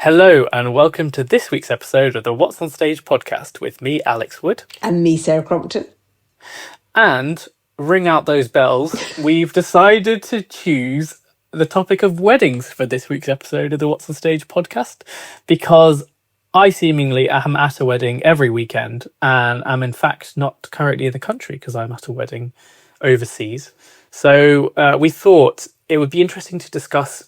Hello and welcome to this week's episode of the WhatsOnStage Podcast with me, Alex Wood. And me, Sarah Crompton. And ring out those bells, we've decided to choose the topic of weddings for this week's episode of the WhatsOnStage Podcast because I seemingly am at a wedding every weekend and am in fact not currently in the country because I'm at a wedding overseas. So we thought it would be interesting to discuss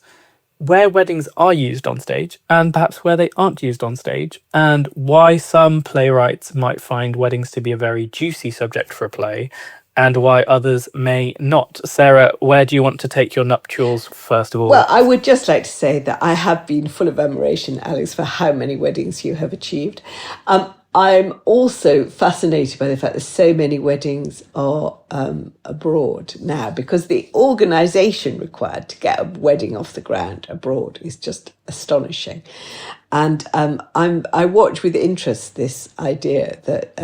where weddings are used on stage and perhaps where they aren't used on stage, and why some playwrights might find weddings to be a very juicy subject for a play and why others may not. Sarah, where do you want to take your nuptials first of all? Well, I would just like to say that I have been full of admiration, Alex, for how many weddings you have achieved. I'm also fascinated by the fact that so many weddings are abroad now, because the organisation required to get a wedding off the ground abroad is just astonishing. And I watch with interest this idea that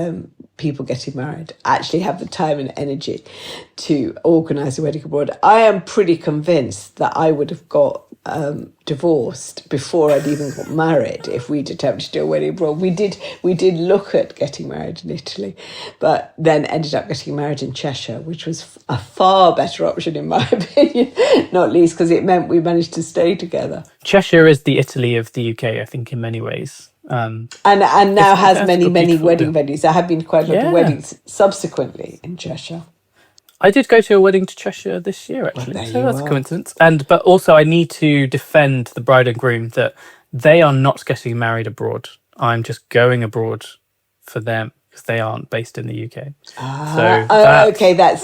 people getting married actually have the time and energy to organise a wedding abroad. I am pretty convinced that I would have got divorced before I'd even got married if we'd attempted to do a wedding abroad. We did look at getting married in Italy, but then ended up getting married in Cheshire, which was a far better option in my opinion, not least because it meant we managed to stay together. Cheshire is the Italy of the UK, I think, in many ways. And now has many wedding venues. There have been quite a lot of weddings subsequently in Cheshire. I did go to a wedding to Cheshire this year, actually, so that's a coincidence. But also I need to defend the bride and groom that they are not getting married abroad. I'm just going abroad for them because they aren't based in the UK.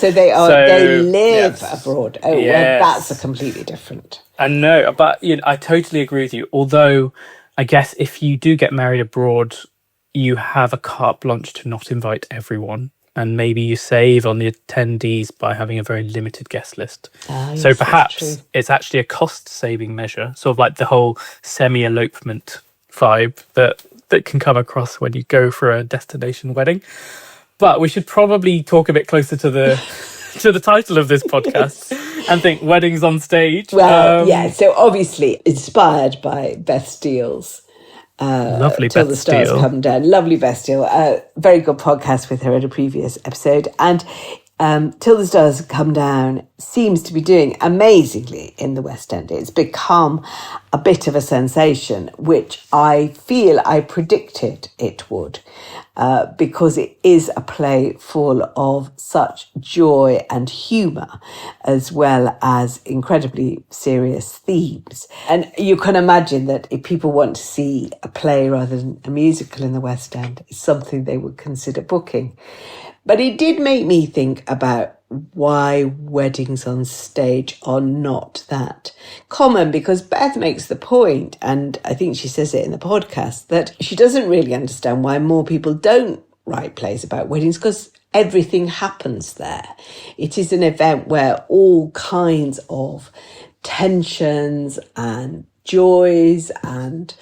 They live abroad. Oh, yes. Well, that's a completely different. I know, but I totally agree with you. Although I guess if you do get married abroad, you have a carte blanche to not invite everyone. And maybe you save on the attendees by having a very limited guest list. So perhaps it's actually a cost-saving measure, sort of like the whole semi-elopement vibe that can come across when you go for a destination wedding. But we should probably talk a bit closer to the title of this podcast and think weddings on stage. Well, so obviously inspired by Beth Steele's lovely Till Beth the Stars Steele. Come Down. Lovely Beth Steele. Very good podcast with her in a previous episode. And Till the Stars Come Down seems to be doing amazingly in the West End. It's become a bit of a sensation, which I feel I predicted it would, because it is a play full of such joy and humour, as well as incredibly serious themes. And you can imagine that if people want to see a play rather than a musical in the West End, it's something they would consider booking. But it did make me think about why weddings on stage are not that common, because Beth makes the point, and I think she says it in the podcast, that she doesn't really understand why more people don't write plays about weddings, because everything happens there. It is an event where all kinds of tensions and joys and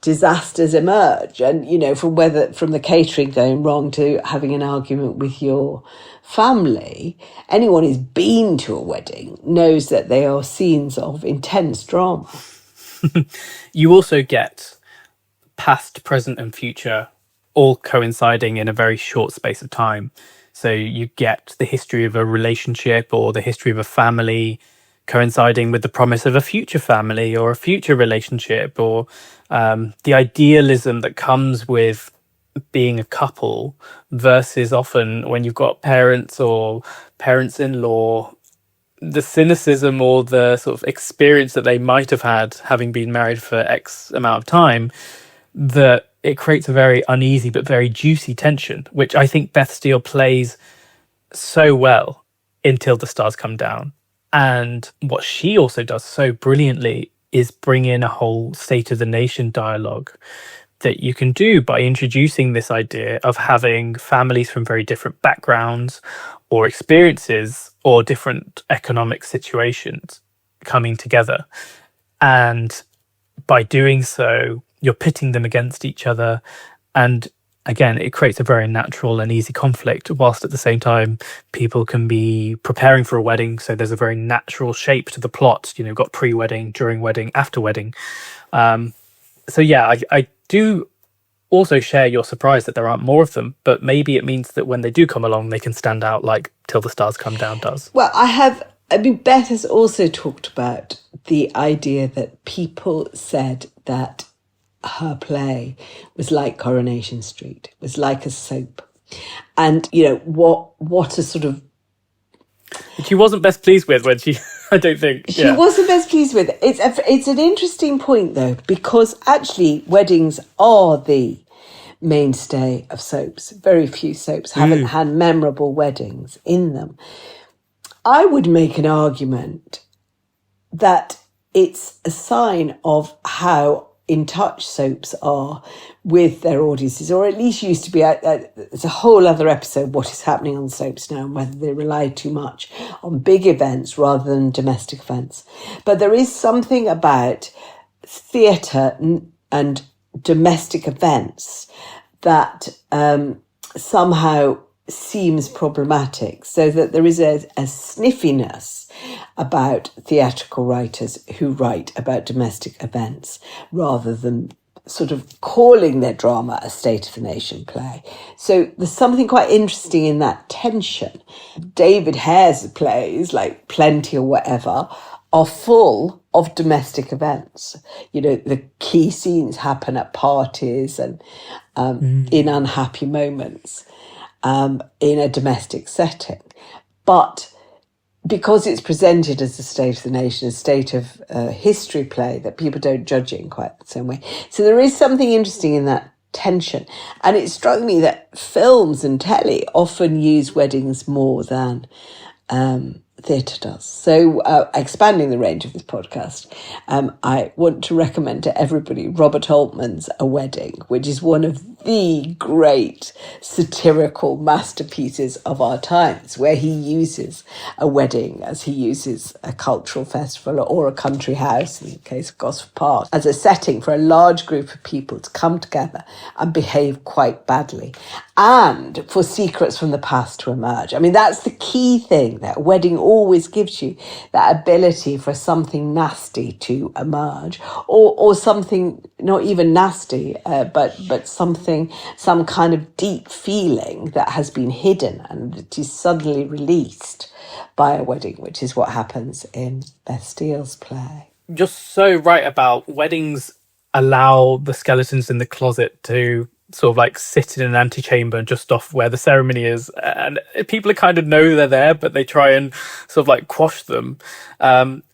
disasters emerge, and from the catering going wrong to having an argument with your family. Anyone who's been to a wedding knows that they are scenes of intense drama. You also get past, present and future all coinciding in a very short space of time. So you get the history of a relationship or the history of a family coinciding with the promise of a future family or a future relationship, or the idealism that comes with being a couple versus often when you've got parents or parents-in-law, the cynicism or the sort of experience that they might have had having been married for X amount of time, that it creates a very uneasy but very juicy tension, which I think Beth Steele plays so well in Till the Stars Come Down. And what she also does so brilliantly is bring in a whole State of the Nation dialogue that you can do by introducing this idea of having families from very different backgrounds or experiences or different economic situations coming together. And by doing so, you're pitting them against each other. And again, it creates a very natural and easy conflict, whilst at the same time, people can be preparing for a wedding. So there's a very natural shape to the plot. You've got pre-wedding, during wedding, after wedding. So yeah, I do also share your surprise that there aren't more of them, but maybe it means that when they do come along, they can stand out like Till the Stars Come Down does. Well, Beth has also talked about the idea that people said that her play was like Coronation Street, was like a soap. And, what a sort of... She wasn't best pleased with when she, I don't think. She wasn't best pleased with it. It's an interesting point, though, because actually weddings are the mainstay of soaps. Very few soaps haven't had memorable weddings in them. I would make an argument that it's a sign of how in touch soaps are with their audiences, or at least used to be. It's a whole other episode, what is happening on soaps now and whether they rely too much on big events rather than domestic events. But there is something about theatre and domestic events that somehow seems problematic, so that there is a sniffiness about theatrical writers who write about domestic events rather than sort of calling their drama a state of the nation play. So there's something quite interesting in that tension. David Hare's plays, like Plenty or whatever, are full of domestic events. The key scenes happen at parties and in unhappy moments. In a domestic setting. But because it's presented as a state of the nation, a state of history play, that people don't judge it in quite the same way. So there is something interesting in that tension. And it struck me that films and telly often use weddings more than theatre does. So expanding the range of this podcast, I want to recommend to everybody Robert Altman's A Wedding, which is one of the great satirical masterpieces of our times, where he uses a wedding as he uses a cultural festival or a country house, in the case of Gosford Park, as a setting for a large group of people to come together and behave quite badly, and for secrets from the past to emerge. I mean, that's the key thing, that a wedding always gives you, that ability for something nasty to emerge, or something not even nasty, but some kind of deep feeling that has been hidden and that is suddenly released by a wedding, which is what happens in Beth Steele's play. You're so right about weddings allow the skeletons in the closet to sort of like sit in an antechamber just off where the ceremony is, and people kind of know they're there, but they try and sort of like quash them.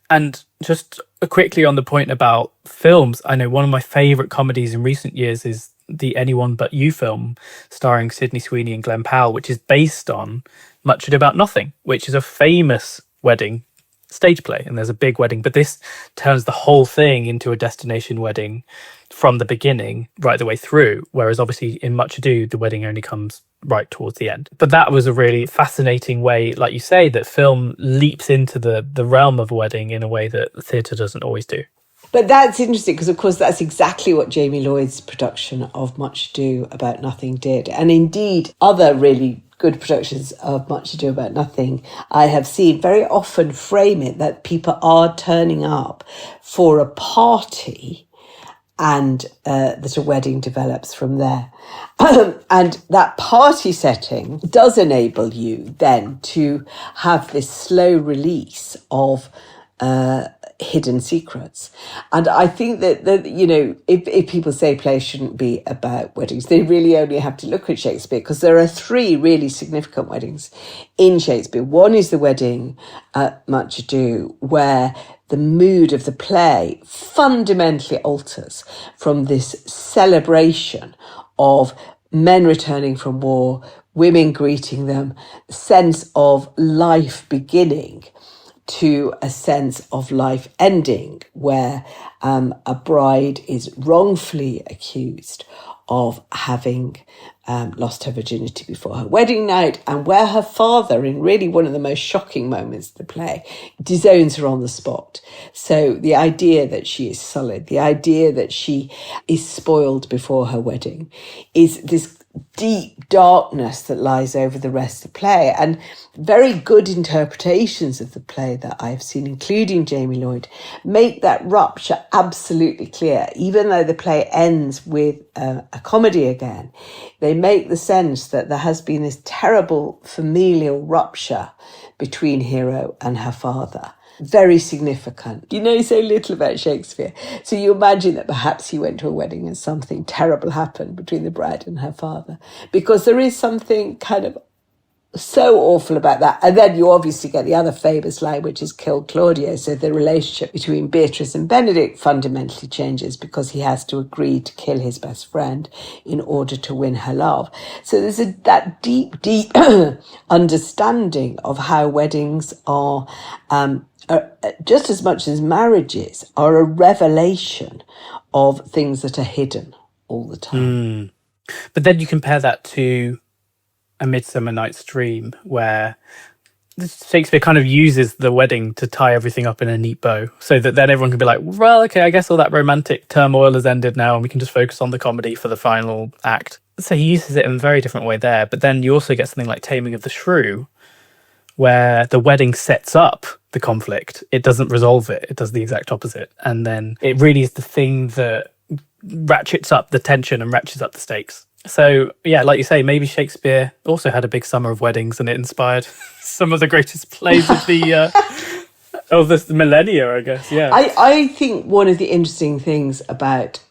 And just quickly on the point about films, I know one of my favourite comedies in recent years is the Anyone But You film, starring Sydney Sweeney and Glenn Powell, which is based on Much Ado About Nothing, which is a famous wedding stage play, and there's a big wedding, but this turns the whole thing into a destination wedding from the beginning right the way through, whereas obviously in Much Ado the wedding only comes right towards the end. But that was a really fascinating way, like you say, that film leaps into the realm of a wedding in a way that theatre doesn't always do. But that's interesting because, of course, that's exactly what Jamie Lloyd's production of Much Ado About Nothing did. And indeed, other really good productions of Much Ado About Nothing I have seen very often frame it that people are turning up for a party and that a wedding develops from there. And that party setting does enable you then to have this slow release of hidden secrets. And I think that if people say plays shouldn't be about weddings, they really only have to look at Shakespeare, because there are three really significant weddings in Shakespeare. One is the wedding at Much Ado, where the mood of the play fundamentally alters from this celebration of men returning from war, women greeting them, sense of life beginning, to a sense of life ending, where a bride is wrongfully accused of having lost her virginity before her wedding night, and where her father, in really one of the most shocking moments of the play, disowns her on the spot. So the idea that she is sullied, the idea that she is spoiled before her wedding, is deep darkness that lies over the rest of the play. And very good interpretations of the play that I've seen, including Jamie Lloyd, make that rupture absolutely clear. Even though the play ends with a comedy again, they make the sense that there has been this terrible familial rupture between Hero and her father. Very significant. You know so little about Shakespeare. So you imagine that perhaps he went to a wedding and something terrible happened between the bride and her father. Because there is something kind of so awful about that. And then you obviously get the other famous line, which is kill Claudio. So the relationship between Beatrice and Benedict fundamentally changes because he has to agree to kill his best friend in order to win her love. So there's that deep understanding of how weddings are just as much as marriages are a revelation of things that are hidden all the time. But then you compare that to A Midsummer Night's Dream, where Shakespeare kind of uses the wedding to tie everything up in a neat bow, so that then everyone can be like, well, okay, I guess all that romantic turmoil has ended now and we can just focus on the comedy for the final act. So he uses it in a very different way there. But then you also get something like Taming of the Shrew, where the wedding sets up the conflict. It doesn't resolve it. It does the exact opposite. And then it really is the thing that ratchets up the tension and ratchets up the stakes. So, yeah, like you say, maybe Shakespeare also had a big summer of weddings and it inspired some of the greatest plays of the of this millennia, I guess. Yeah. I think one of the interesting things about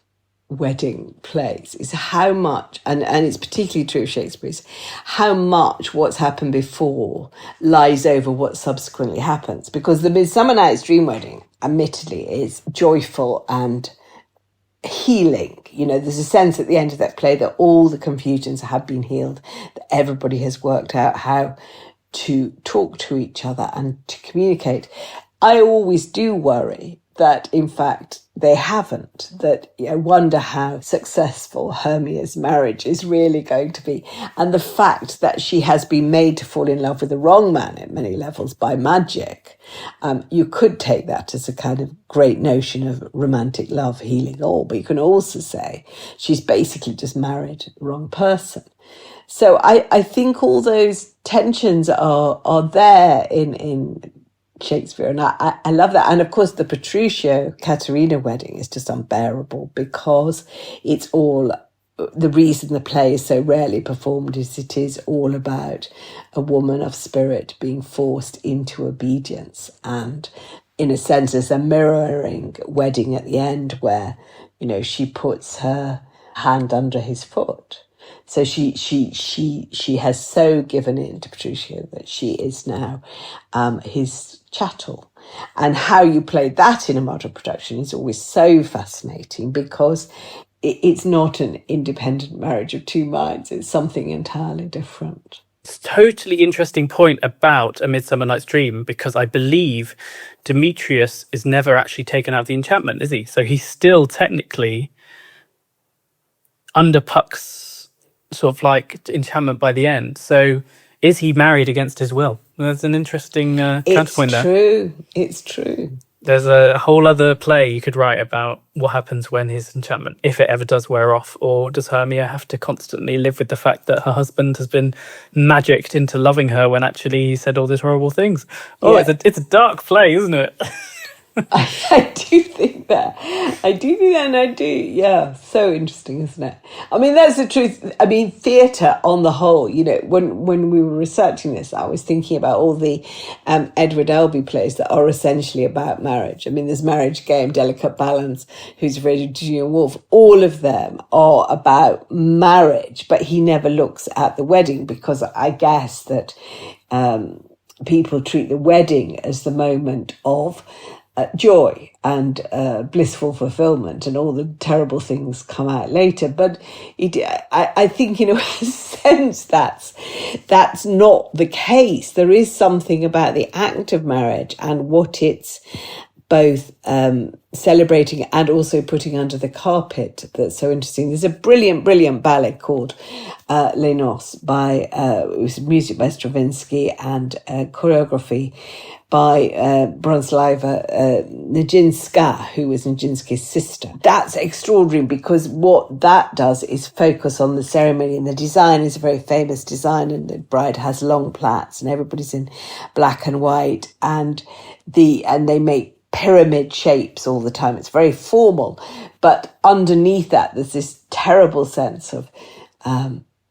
wedding plays is how much, and it's particularly true of Shakespeare's, how much what's happened before lies over what subsequently happens. Because the Midsummer Night's Dream wedding, admittedly, is joyful and healing. You know, there's a sense at the end of that play that all the confusions have been healed, that everybody has worked out how to talk to each other and to communicate. I always do worry that, in fact, they haven't, that I wonder how successful Hermia's marriage is really going to be. And the fact that she has been made to fall in love with the wrong man at many levels by magic, you could take that as a kind of great notion of romantic love healing all, but you can also say she's basically just married the wrong person. So I think all those tensions are there in Shakespeare, and I love that. And of course the Petruchio Caterina wedding is just unbearable because it's all, the reason the play is so rarely performed is it is all about a woman of spirit being forced into obedience, and in a sense there's a mirroring wedding at the end where, you know, she puts her hand under his foot. So she has so given in to Petruchio that she is now his chattel. And how you play that in a modern production is always so fascinating because it's not an independent marriage of two minds. It's something entirely different. It's a totally interesting point about A Midsummer Night's Dream, because I believe Demetrius is never actually taken out of the enchantment, is he? So he's still technically under Puck's sort of like enchantment by the end. So is he married against his will? There's an interesting counterpoint there. It's true. There's a whole other play you could write about what happens when his enchantment, if it ever does wear off, or does Hermia have to constantly live with the fact that her husband has been magicked into loving her when actually he said all these horrible things? Oh, yeah. It's a dark play, isn't it? I do think that. Yeah, so interesting, isn't it? I mean, that's the truth. I mean, theatre on the whole, you know, when we were researching this, I was thinking about all the Edward Albee plays that are essentially about marriage. I mean, there's Marriage Game, Delicate Balance, Who's Afraid of Virginia Woolf. All of them are about marriage, but he never looks at the wedding because I guess that people treat the wedding as the moment of joy and blissful fulfillment, and all the terrible things come out later. But I think in a sense that's not the case. There is something about the act of marriage and what its both celebrating and also putting under the carpet that's so interesting. There's a brilliant ballet called Les Noces by music by Stravinsky and choreography by Bronislawa Nijinská, who was Nijinsky's sister. That's extraordinary because what that does is focus on the ceremony, and the design is a very famous design, and the bride has long plaits and everybody's in black and white, and they make pyramid shapes all the time. It's very formal, but underneath that there's this terrible sense of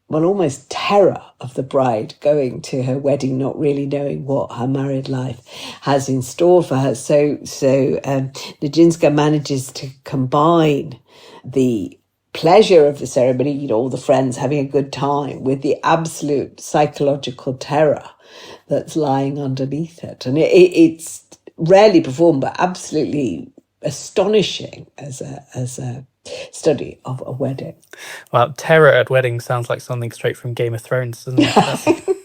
almost terror of the bride going to her wedding, not really knowing what her married life has in store for her. So Nijinská manages to combine the pleasure of the ceremony, all the friends having a good time, with the absolute psychological terror that's lying underneath it. And it's rarely performed, but absolutely astonishing as a study of a wedding. Well, terror at weddings sounds like something straight from Game of Thrones, doesn't it?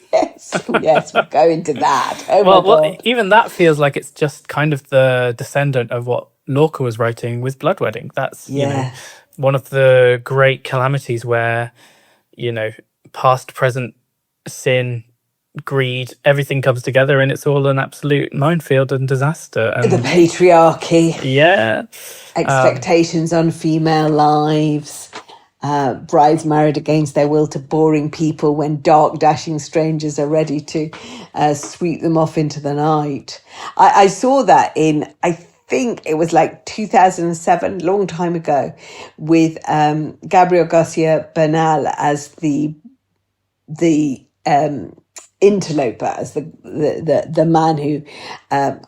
yes, we'll go into that. Oh my God. Even that feels like it's just kind of the descendant of what Lorca was writing with Blood Wedding. That's one of the great calamities where, past, present, sin, greed, everything comes together, and it's all an absolute minefield and disaster. And the patriarchy, expectations on female lives, brides married against their will to boring people when dark, dashing strangers are ready to sweep them off into the night. I saw that in, I think it was like 2007, long time ago, with Gabriel Garcia Bernal as the interloper, as the man who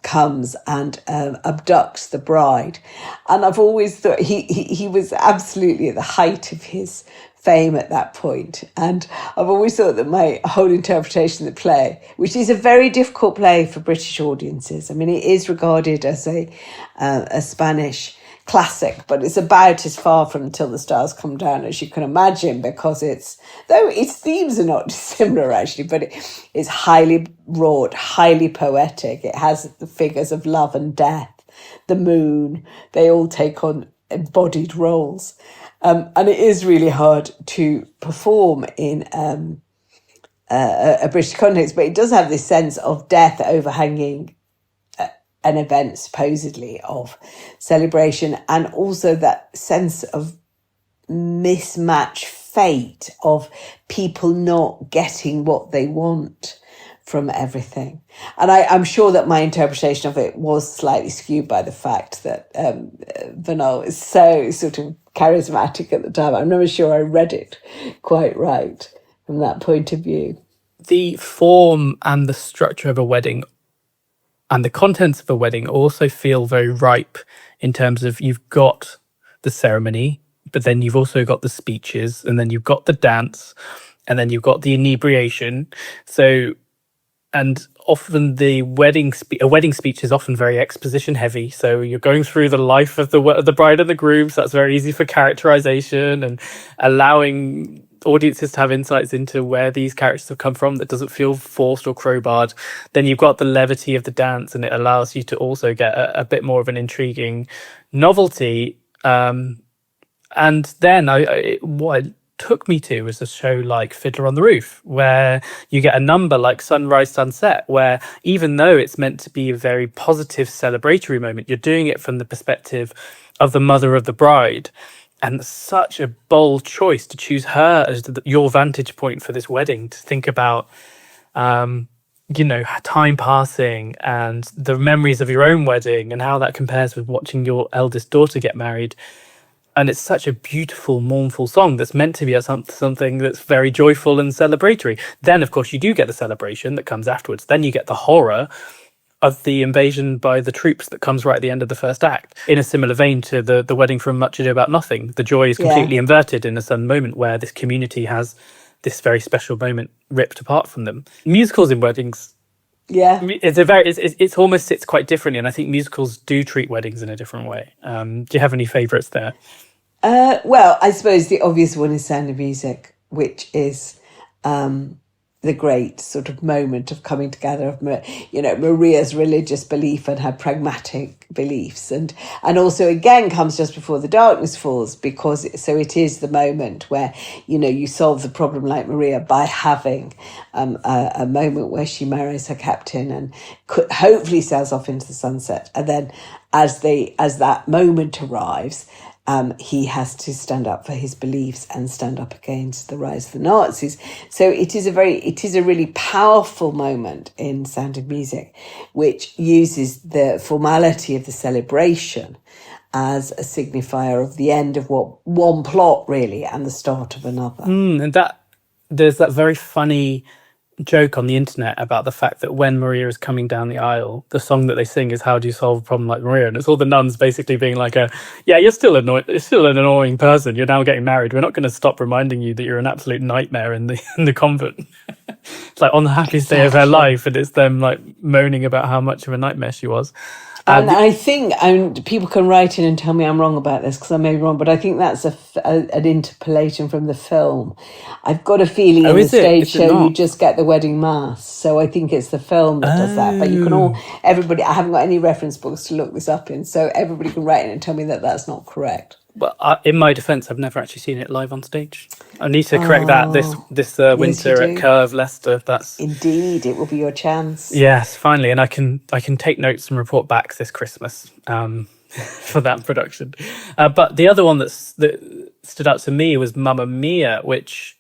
comes and abducts the bride. And I've always thought he was absolutely at the height of his fame at that point. And I've always thought that my whole interpretation of the play, which is a very difficult play for British audiences, I mean, it is regarded as a Spanish classic, but it's about as far from Till the Stars Come Down as you can imagine, because though its themes are not dissimilar actually, but it's highly wrought, highly poetic. It has the figures of love and death, the moon, they all take on embodied roles. And it is really hard to perform in a British context, but it does have this sense of death overhanging an event supposedly of celebration, and also that sense of mismatched fate of people not getting what they want from everything. And I'm sure that my interpretation of it was slightly skewed by the fact that Bernal is so sort of charismatic at the time. I'm never sure I read it quite right from that point of view. The form and the structure of a wedding and the contents of a wedding also feel very ripe in terms of you've got the ceremony, but then you've also got the speeches, and then you've got the dance, and then you've got the inebriation. So, and often a wedding speech is often very exposition heavy. So you're going through the life of the bride and the groom. So that's very easy for characterization and allowing audiences to have insights into where these characters have come from that doesn't feel forced or crowbarred. Then you've got the levity of the dance, and it allows you to also get a bit more of an intriguing novelty. And then what it took me to was a show like Fiddler on the Roof, where you get a number like Sunrise Sunset, where even though it's meant to be a very positive celebratory moment, you're doing it from the perspective of the mother of the bride. And such a bold choice to choose her as your vantage point for this wedding, to think about, time passing and the memories of your own wedding and how that compares with watching your eldest daughter get married. And it's such a beautiful, mournful song that's meant to be something that's very joyful and celebratory. Then, of course, you do get the celebration that comes afterwards. Then you get the horror of the invasion by the troops that comes right at the end of the first act. In a similar vein to the wedding from Much Ado About Nothing, the joy is completely inverted in a sudden moment where this community has this very special moment ripped apart from them. Musicals in weddings, it's almost sits quite differently, and I think musicals do treat weddings in a different way. Do you have any favourites there? Well, I suppose the obvious one is Sound of Music, which is the great sort of moment of coming together of, Maria's religious belief and her pragmatic beliefs, and also again comes just before the darkness falls, because it is the moment where you solve the problem like Maria by having a moment where she marries her captain and hopefully sails off into the sunset, and then as that moment arrives, he has to stand up for his beliefs and stand up against the rise of the Nazis. So it is a really powerful moment in Sound of Music, which uses the formality of the celebration as a signifier of the end of one plot really and the start of another. And that there's that very funny joke on the internet about the fact that when Maria is coming down the aisle, the song that they sing is "How do you solve a problem like Maria?" And it's all the nuns basically being like, you're still annoying. You're still an annoying person. You're now getting married. We're not going to stop reminding you that you're an absolute nightmare in the convent." It's like on the happiest day of her life, and it's them like moaning about how much of a nightmare she was. And I think people can write in and tell me I'm wrong about this, because I may be wrong, but I think that's an interpolation from the film. I've got a feeling in the stage show you just get the wedding mass, so I think it's the film that does that. But everybody, I haven't got any reference books to look this up in, so everybody can write in and tell me that that's not correct. Well, in my defence, I've never actually seen it live on stage. I need to correct that this winter at Curve Leicester. That's indeed, it will be your chance. Yes, finally, and I can take notes and report back this Christmas for that production. But the other one that stood out to me was Mamma Mia, which,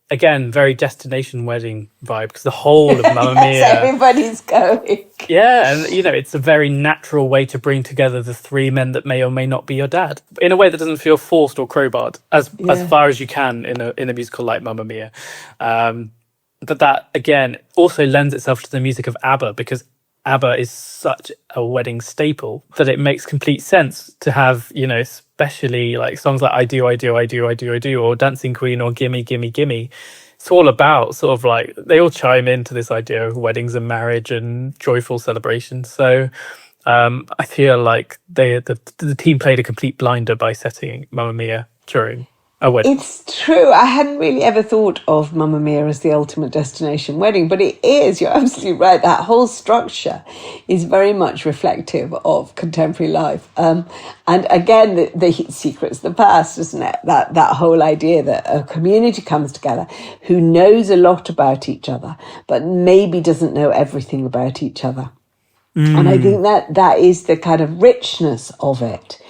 again, very destination wedding vibe, because the whole of Mamma Mia, everybody's going. Yeah, and it's a very natural way to bring together the three men that may or may not be your dad, in a way that doesn't feel forced or crowbarred, as far as you can in a musical like Mamma Mia. But that again also lends itself to the music of ABBA, because ABBA is such a wedding staple that it makes complete sense to have, especially like songs like I Do, I Do, I Do, I Do, I Do, or Dancing Queen, or Gimme, Gimme, Gimme. It's all about sort of like, they all chime into this idea of weddings and marriage and joyful celebrations. So I feel like the team played a complete blinder by setting Mamma Mia during a wedding. It's true. I hadn't really ever thought of Mamma Mia as the ultimate destination wedding, but it is. You're absolutely right. That whole structure is very much reflective of contemporary life. And again, the secret's the past, isn't it? That whole idea that a community comes together who knows a lot about each other, but maybe doesn't know everything about each other. And I think that is the kind of richness of it.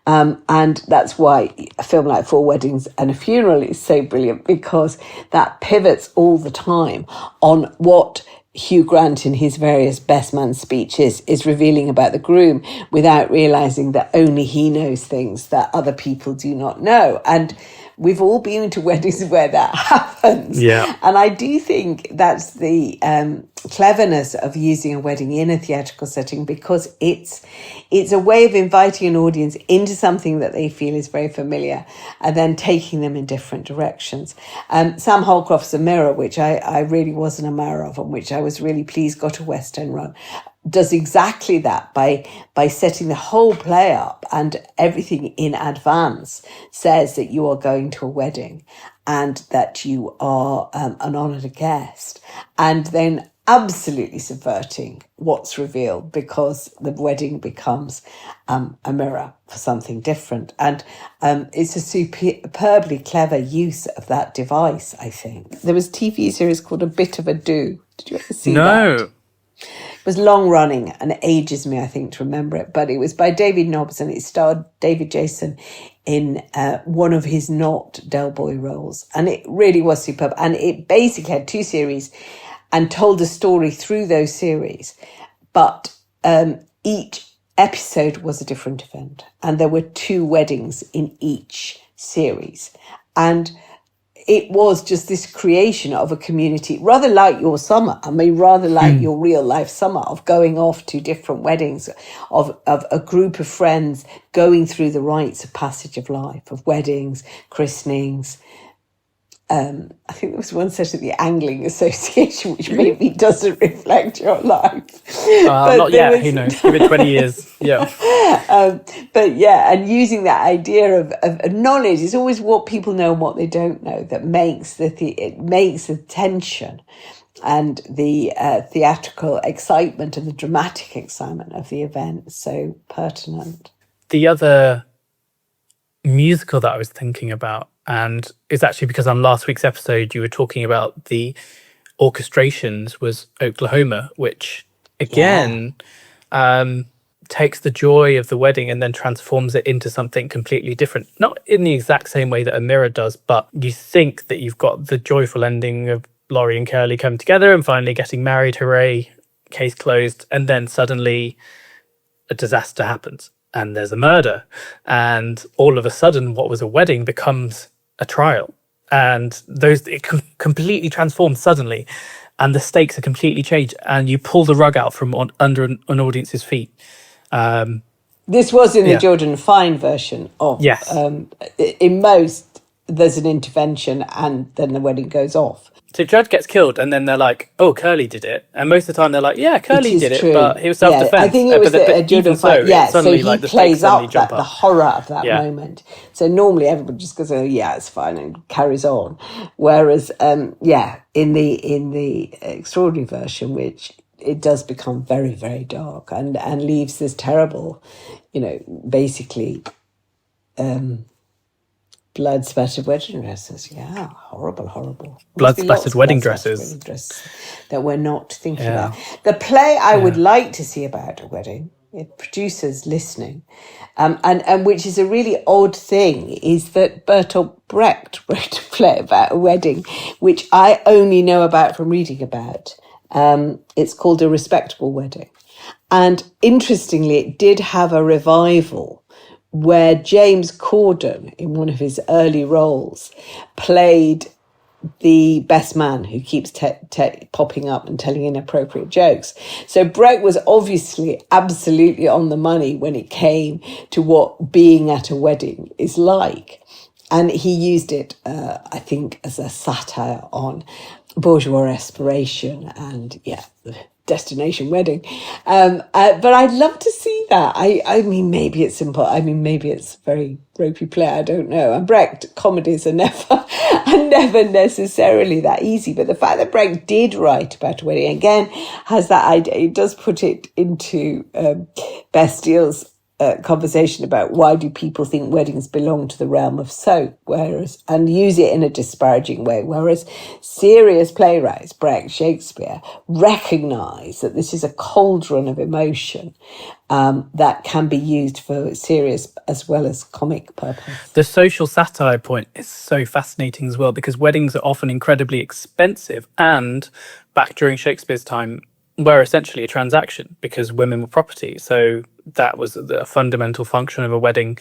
And that's why a film like Four Weddings and a Funeral is so brilliant, because that pivots all the time on what Hugh Grant in his various best man speeches is revealing about the groom, without realising that only he knows things that other people do not know. And we've all been to weddings where that happens. Yeah. And I do think that's the cleverness of using a wedding in a theatrical setting, because it's a way of inviting an audience into something that they feel is very familiar and then taking them in different directions. Sam Holcroft's A Mirror, which I really wasn't a mirror of, and which I was really pleased got a West End run, does exactly that by setting the whole play up, and everything in advance says that you are going to a wedding and that you are an honoured guest, and then absolutely subverting what's revealed, because the wedding becomes a mirror for something different. And it's a superbly clever use of that device, I think. There was a TV series called A Bit of a Do. Did you ever see that? No. It was long running and it ages me, I think, to remember it. But it was by David Nobbs, and it starred David Jason in one of his not Del Boy roles. And it really was superb. And it basically had two series and told a story through those series. But each episode was a different event. And there were two weddings in each series. And it was just this creation of a community, rather like your summer. I mean, rather like your real life summer, of going off to different weddings, of a group of friends going through the rites of passage of life, of weddings, christenings. I think there was one set at the Angling Association, which maybe doesn't reflect your life. Not yet, who knows? Give it 20 years, yeah. But yeah, and using that idea of knowledge is always what people know and what they don't know that makes the tension and the theatrical excitement and the dramatic excitement of the event so pertinent. The other musical that I was thinking about, and it's actually because on last week's episode you were talking about the orchestrations, was Oklahoma, which again takes the joy of the wedding and then transforms it into something completely different. Not in the exact same way that a mirror does, but you think that you've got the joyful ending of Laurie and Curly come together and finally getting married, hooray, case closed, and then suddenly a disaster happens and there's a murder, and all of a sudden what was a wedding becomes a trial, and it completely transforms suddenly, and the stakes are completely changed, and you pull the rug out from under an audience's feet. This was in the Jordan Fine version of yes. In most, there's an intervention and then the wedding goes off. So Judge gets killed, and then they're like, "Oh, Curly did it," and most of the time they're like, "Yeah, Curly did it, but it was self-defense." I think it was even so, so he like, the plays up jump the horror of that moment. So normally everybody just goes, "Oh, yeah, it's fine," and carries on. Whereas, in the extraordinary version, which it does become very, very dark and leaves this terrible, basically. Blood-spattered wedding dresses. Yeah, horrible. Blood-spattered wedding dresses that we're not thinking about. The play I would like to see about a wedding, producers listening, and which is a really odd thing, is that Bertolt Brecht wrote a play about a wedding, which I only know about from reading about. It's called A Respectable Wedding. And interestingly, it did have a revival where James Corden, in one of his early roles, played the best man who keeps popping up and telling inappropriate jokes. So Brecht was obviously absolutely on the money when it came to what being at a wedding is like. And he used it, I think, as a satire on bourgeois aspiration and, the destination wedding. But I'd love to see that. I mean, maybe it's simple. I mean, maybe it's very ropey play. I don't know. And Brecht comedies are never necessarily that easy. But the fact that Brecht did write about a wedding, again, has that idea. It does put it into Beth Steele's conversation about why do people think weddings belong to the realm of soap, and use it in a disparaging way, whereas serious playwrights, Brecht, Shakespeare, recognise that this is a cauldron of emotion that can be used for serious as well as comic purpose. The social satire point is so fascinating as well, because weddings are often incredibly expensive, and back during Shakespeare's time were essentially a transaction because women were property. So that was the fundamental function of a wedding.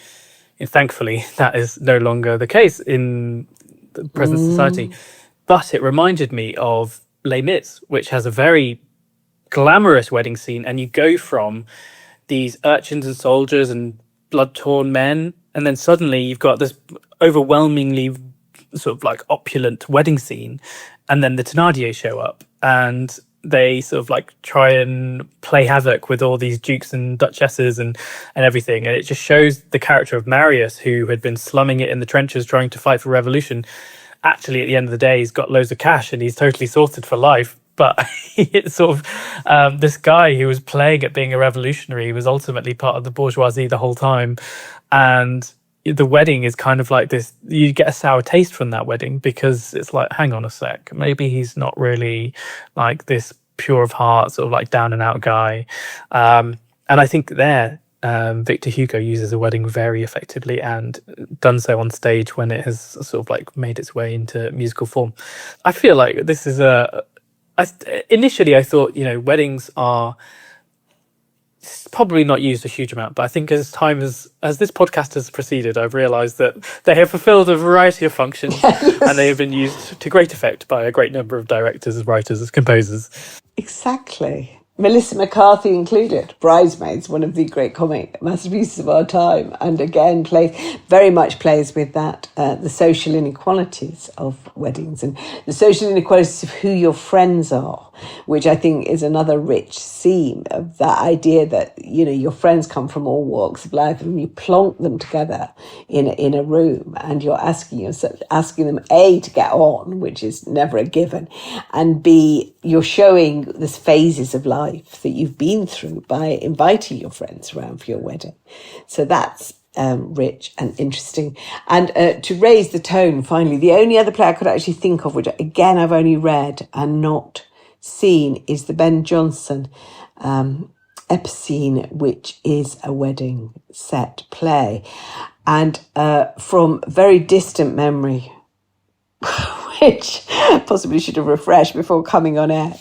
And thankfully, that is no longer the case in the present society. But it reminded me of Les Mis, which has a very glamorous wedding scene. And you go from these urchins and soldiers and blood-torn men, and then suddenly you've got this overwhelmingly sort of like opulent wedding scene. And then the Thénardiers show up, and they sort of like try and play havoc with all these dukes and duchesses and everything. And it just shows the character of Marius, who had been slumming it in the trenches trying to fight for revolution. Actually, at the end of the day, he's got loads of cash and he's totally sorted for life. But it's sort of this guy who was playing at being a revolutionary was ultimately part of the bourgeoisie the whole time. And the wedding is kind of like this, you get a sour taste from that wedding, because it's like, hang on a sec, maybe he's not really like this pure of heart, sort of like down and out guy. And I think Victor Hugo uses a wedding very effectively, and done so on stage when it has sort of like made its way into musical form. I feel like this is initially I thought, weddings are probably not used a huge amount, but I think as this podcast has proceeded, I've realised that they have fulfilled a variety of functions and they have been used to great effect by a great number of directors, writers, composers. Exactly. Melissa McCarthy included. Bridesmaids, one of the great comic masterpieces of our time, and again very much plays with that the social inequalities of weddings and the social inequalities of who your friends are, which I think is another rich theme of that idea that your friends come from all walks of life, and you plonk them together in a room, and you're asking them A, to get on, which is never a given, and B, you're showing the phases of life that you've been through by inviting your friends around for your wedding. So that's rich and interesting. And to raise the tone, finally, the only other play I could actually think of, which again I've only read and not seen, is the Ben Jonson Epicene, which is a wedding set play. And from very distant memory, which possibly should have refreshed before coming on air,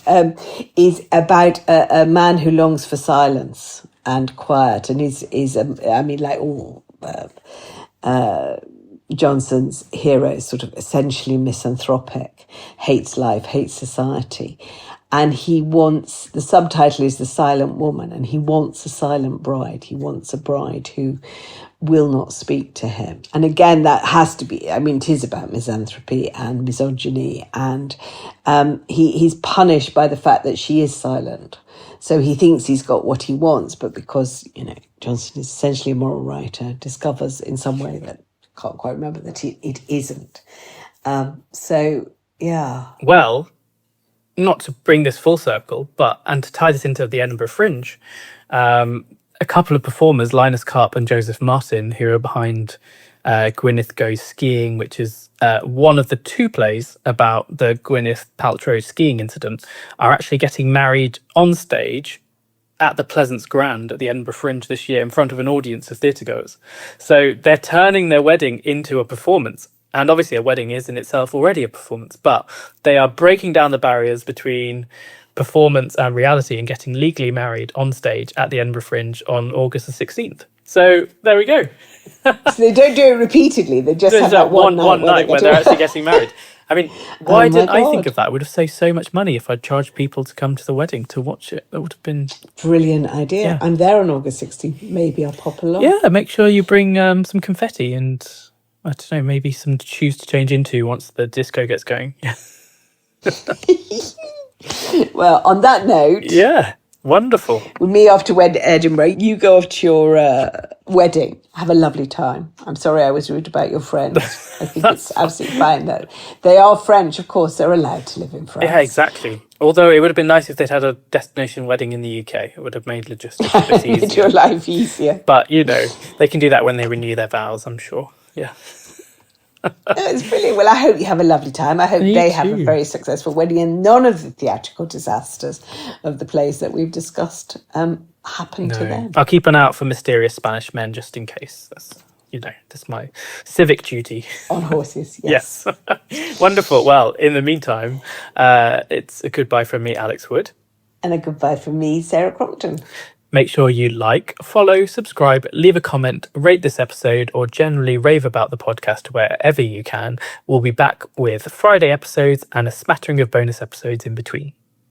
is about a man who longs for silence and quiet, and is I mean, like all Johnson's heroes, sort of essentially misanthropic, hates life, hates society. And he wants, the subtitle is The Silent Woman, and he wants a silent bride. He wants a bride who will not speak to him. And again, that has to be, I mean, it is about misanthropy and misogyny. And he's punished by the fact that she is silent. So he thinks he's got what he wants, but because, Johnson is essentially a moral writer, discovers in some way that, can't quite remember, that it isn't. So, yeah. Well, not to bring this full circle, and to tie this into the Edinburgh Fringe, a couple of performers, Linus Karp and Joseph Martin, who are behind Gwyneth Goes Skiing, which is one of the two plays about the Gwyneth Paltrow skiing incident, are actually getting married on stage at the Pleasance Grand at the Edinburgh Fringe this year in front of an audience of theatregoers. So they're turning their wedding into a performance. And obviously a wedding is in itself already a performance, but they are breaking down the barriers between performance and reality and getting legally married on stage at the Edinburgh Fringe on August the 16th. So there we go. So they don't do it repeatedly. They just have that one night where they're actually getting married. I mean, why didn't I think God. of that? It would have saved so much money if I'd charged people to come to the wedding to watch it. That would have been... Brilliant idea. Yeah. I'm there on August 16th. Maybe I'll pop along. Yeah, make sure you bring some confetti and, I don't know, maybe some shoes to change into once the disco gets going. Yeah. Well, on that note... Yeah, wonderful. With me off to Edinburgh, you go off to your wedding. Have a lovely time. I'm sorry I was rude about your friends. I think it's absolutely fine that they are French. Of course, they're allowed to live in France. Yeah, exactly. Although it would have been nice if they'd had a destination wedding in the UK. It would have made logistics a bit easier. Made your life easier. But, they can do that when they renew their vows, I'm sure. Yeah. No, it's brilliant. Well, I hope you have a lovely time. I hope they have a very successful wedding and none of the theatrical disasters of the plays that we've discussed happen to them. I'll keep an eye out for mysterious Spanish men just in case. That's my civic duty. On horses, yes. Yes. Wonderful. Well, in the meantime, it's a goodbye from me, Alex Wood. And a goodbye from me, Sarah Crompton. Make sure you like, follow, subscribe, leave a comment, rate this episode, or generally rave about the podcast wherever you can. We'll be back with Friday episodes and a smattering of bonus episodes in between.